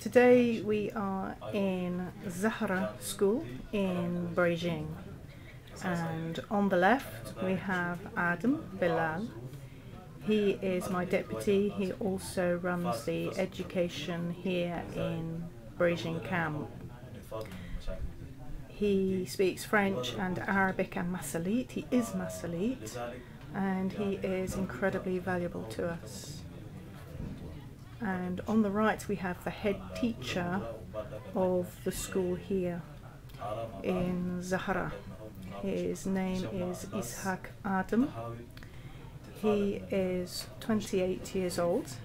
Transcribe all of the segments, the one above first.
Today we are in Zahara School in Bredjing, and on the left we have Adam Bilal. He is my deputy. He also runs the education here in Bredjing Camp. He speaks French and Arabic and Masalit. He is Masalit, and he is incredibly valuable to us. And on the right we have the head teacher of the school here in Zahara. His name is Ishaq Adam. He is 28 years old.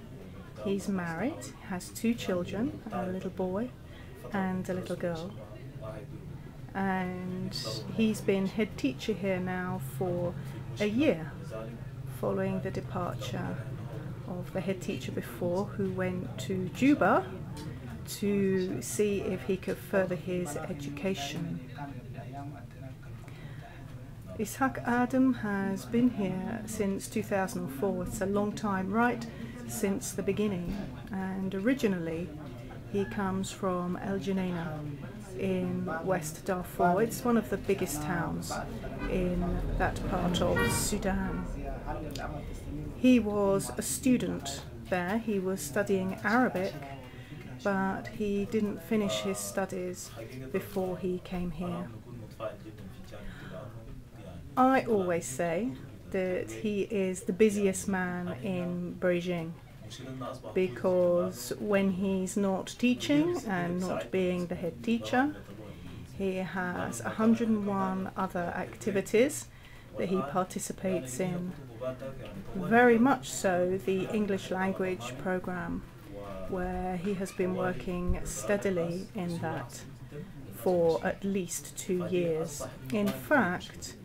He's married, has 2 children, a little boy and a little girl. And he's been head teacher here now for a year, following the departure of the head teacher before, who went to Juba to see if he could further his education. Ishaq Adam has been here since 2004. It's a long time, right since the beginning, and originally he comes from El Geneina in West Darfur. It's one of the biggest towns in that part of Sudan. He was a student there. He was studying Arabic, but he didn't finish his studies before he came here. I always say that he is the busiest man in Bredjing, because when he's not teaching and not being the head teacher, he has 101 other activities that he participates in. Very much so the English language program, where he has been working steadily in that for at least 2 years. In fact,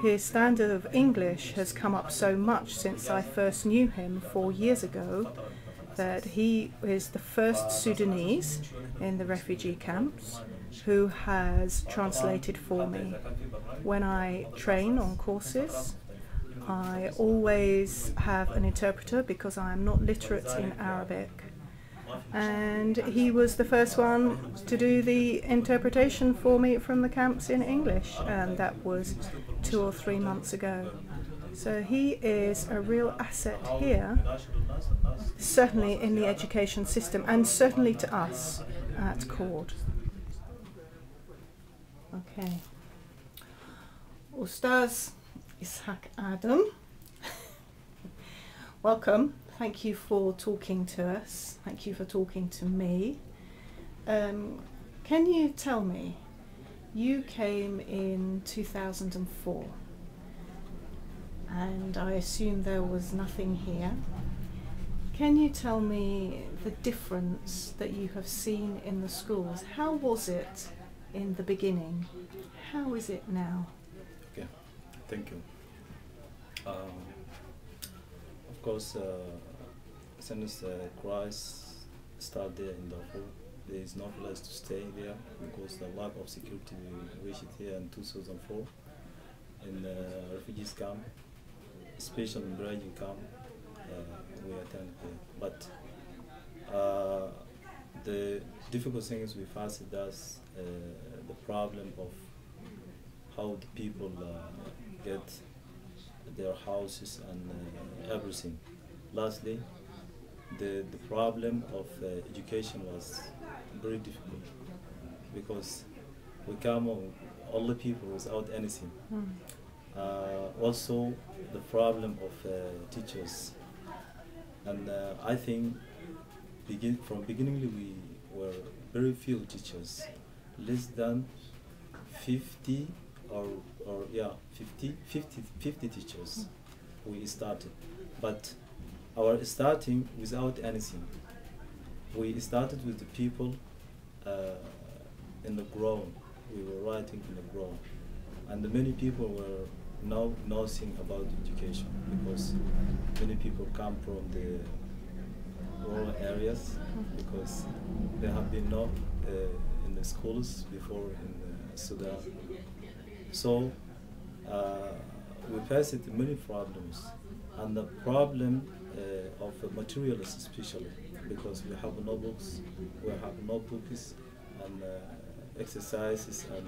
his standard of English has come up so much since I first knew him 4 years ago that he is the first Sudanese in the refugee camps who has translated for me. When I train on courses, I always have an interpreter because I am not literate in Arabic. And he was the first one to do the interpretation for me from the camps in English, and that was 2 or 3 months ago. So he is a real asset here, certainly in the education system, and certainly to us at CORD. Okay. Ustaz Ishaq Adam, welcome. Thank you for talking to us. Thank you for talking to me. Can you tell me, you came in 2004, and I assume there was nothing here. Can you tell me the difference that you have seen in the schools? How was it in the beginning? How is it now? Okay, thank you. Of course, since Christ started there in Darfur, there is no place to stay there because the lack of security. We reached here in 2004 in the refugees camp, especially in Bredjing camp. We attended there. But the difficult things we faced is the problem of how the people get their houses and everything. Lastly, the problem of education was very difficult because we come all the people without anything. Also, the problem of teachers, and I think from beginning we were very few teachers, less than 50 50 teachers we started, but our starting without anything. We started with the people in the ground. We were writing in the ground, and many people were know nothing about education because many people come from the rural areas because they have been not in the schools before in Sudan. So we faced many problems, and the problem of materials especially, because we have no books, we have no books and exercises and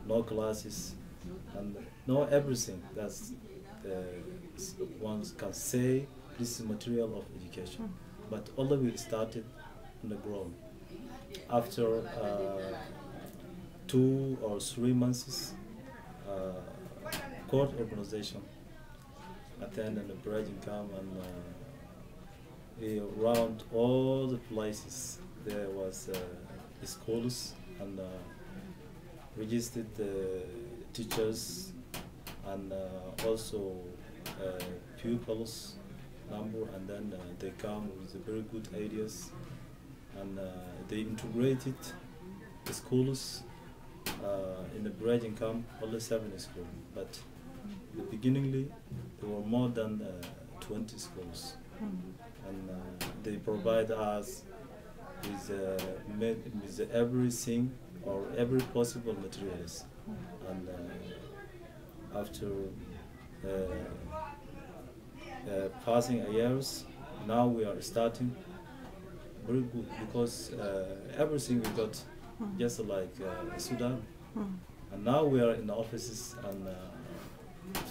no classes and no everything that's one can say this is material of education. But although we started on the ground, after 2 or 3 months, CORD organization attended the Bredjing Camp, and around all the places there was schools and registered teachers and also pupils number, and then they come with very good ideas, and they integrated the schools in the Bredjing Camp, only 7 schools, but beginningly there were more than 20 schools, and they provide us with everything or every possible materials, and after passing years, now we are starting very good, because everything we got just like Sudan, and now we are in the offices, and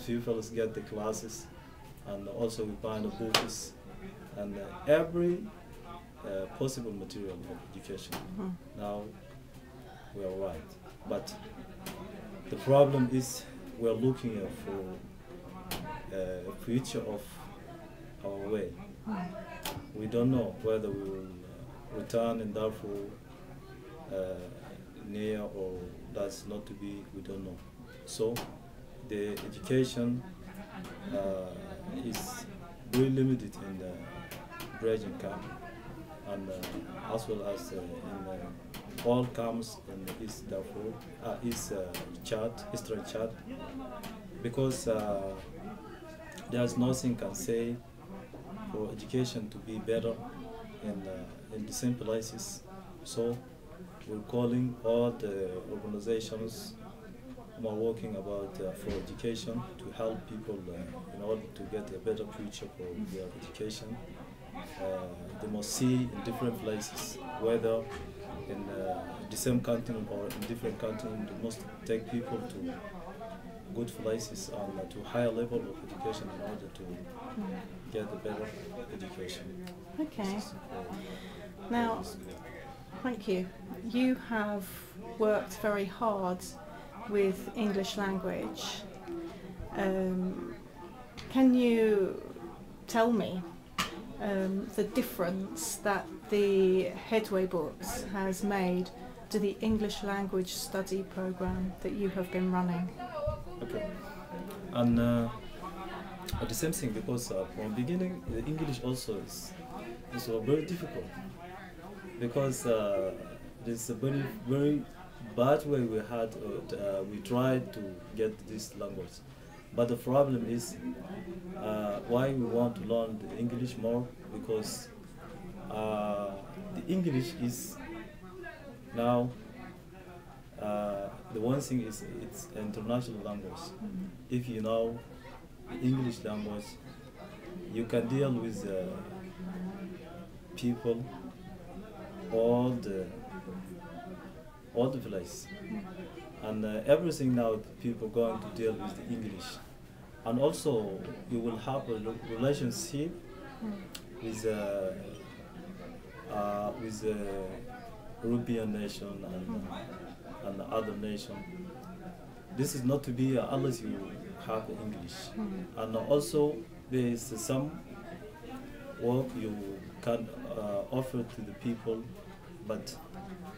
pupils get the classes, and also we find the books and every possible material of education. Now we are right, but the problem is we are looking for a future of our way. We don't know whether we will return in Darfur near or that's not to be, we don't know. So the education is very limited in the Bredjing Camp, and as well as in all camps in East Darfur, Eastern Chad, because there's nothing can say for education to be better in the same places. So we're calling all the organizations who are working about for education to help people in order to get a better future for their education. They must see in different places, whether in the same continent or in different continents. They must take people to good places and to higher level of education in order to get a better education. Okay. Now, thank you. You have worked very hard with English language. Can you tell me the difference that the Headway Books has made to the English language study program that you have been running? Okay. And the same thing, because from the beginning the English also is very difficult, because there's a very bad way we had. We tried to get this language, but the problem is why we want to learn the English more, because the English is now the one thing is it's an international language. If you know the English language, you can deal with people all the place, and everything now people going to deal with the English, and also you will have a relationship with European nation and other nation. This is not to be unless you have English, and also there is some work you can offer to the people, but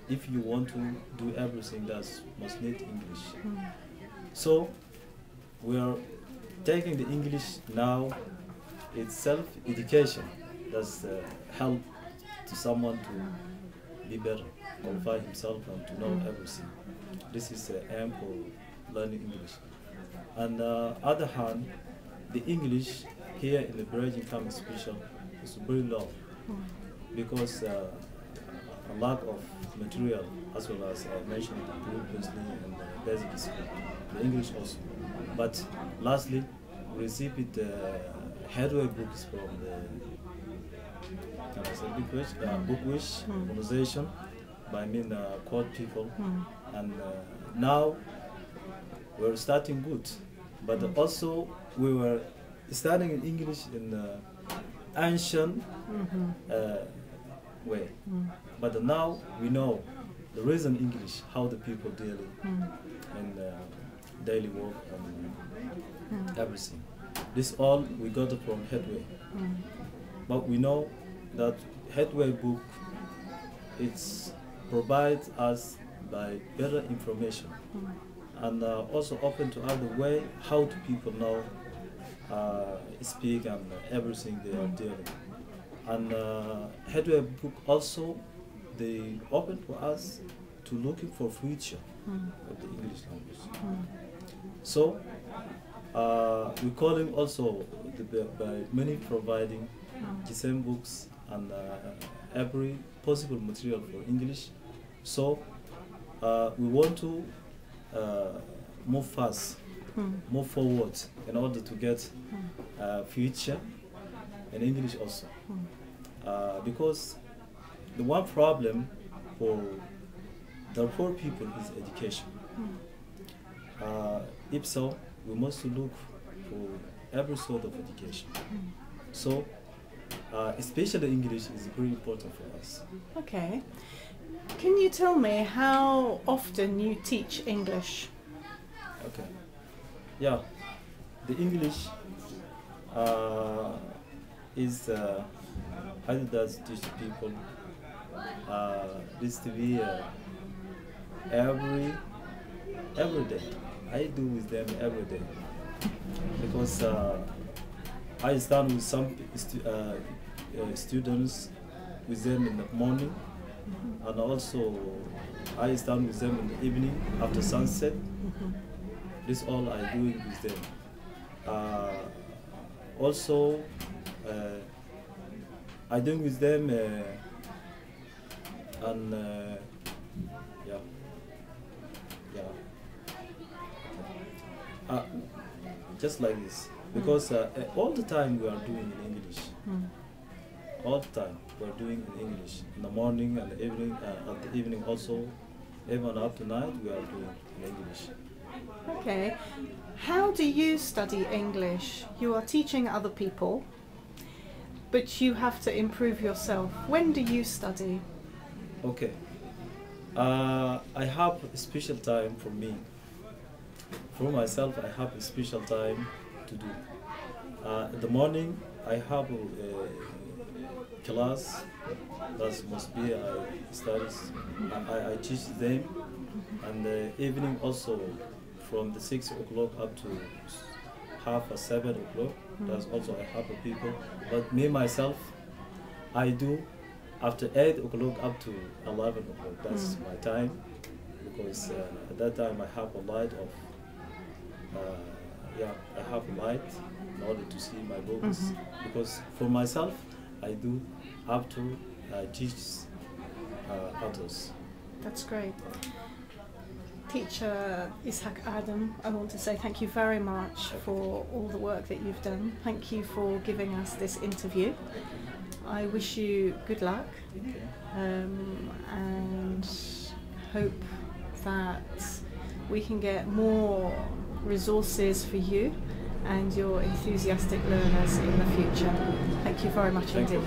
if you want to do everything, that must need English. So we are taking the English now. It's self-education. That's help to someone to be better, qualify himself, and to know everything. This is the aim for learning English. And other hand, the English here in the Bredjing Camp especially is very low, because a lack of material, as well as I mentioned previously in the basic school, the English also. But lastly, we receive it headway books from the Book Wish organization by CORD people, and now we're starting good, but also we were studying in English in ancient way, but now we know the reason English, how the people deal in daily work and everything. This all we got it from Headway, but we know that Headway book, it's provides us by better information and also open to other way how do people know speak and everything they are dealing. And Headway book also they open for us to looking for future of the English language. So we call him also by many providing the same books and every possible material for English. So we want to move fast, move forward in order to get future in English also. Because the one problem for Darfur people is education. If so, we must look for every sort of education. So, especially English is very important for us. Okay. Can you tell me how often you teach English? Okay. Yeah, the English is how does teach people. This to be every day. I do with them every day because I start with some students with them in the morning, and also I stand with them in the evening after sunset. This all I do with them. Also, I do with them and just like this, because all the time we are doing in English. All the time we are doing in English. In the morning and the evening, at the evening also, even up to night we are doing in English. Okay. How do you study English? You are teaching other people, but you have to improve yourself. When do you study? Okay. I have a special time for me. For myself, I have a special time to do. In the morning, I have a class that must be studies. I teach them, and the evening also from the 6 o'clock up to 7 o'clock. That's also I have people. But me myself, I do after 8 o'clock up to 11 o'clock. That's my time, because at that time I have a light of. I have a light in order to see my books. Because for myself, I do after I teach others. That's great. Teacher Ishak Adam, I want to say thank you very much for all the work that you've done. Thank you for giving us this interview. I wish you good luck and hope that we can get more resources for you and your enthusiastic learners in the future. Thank you very much indeed.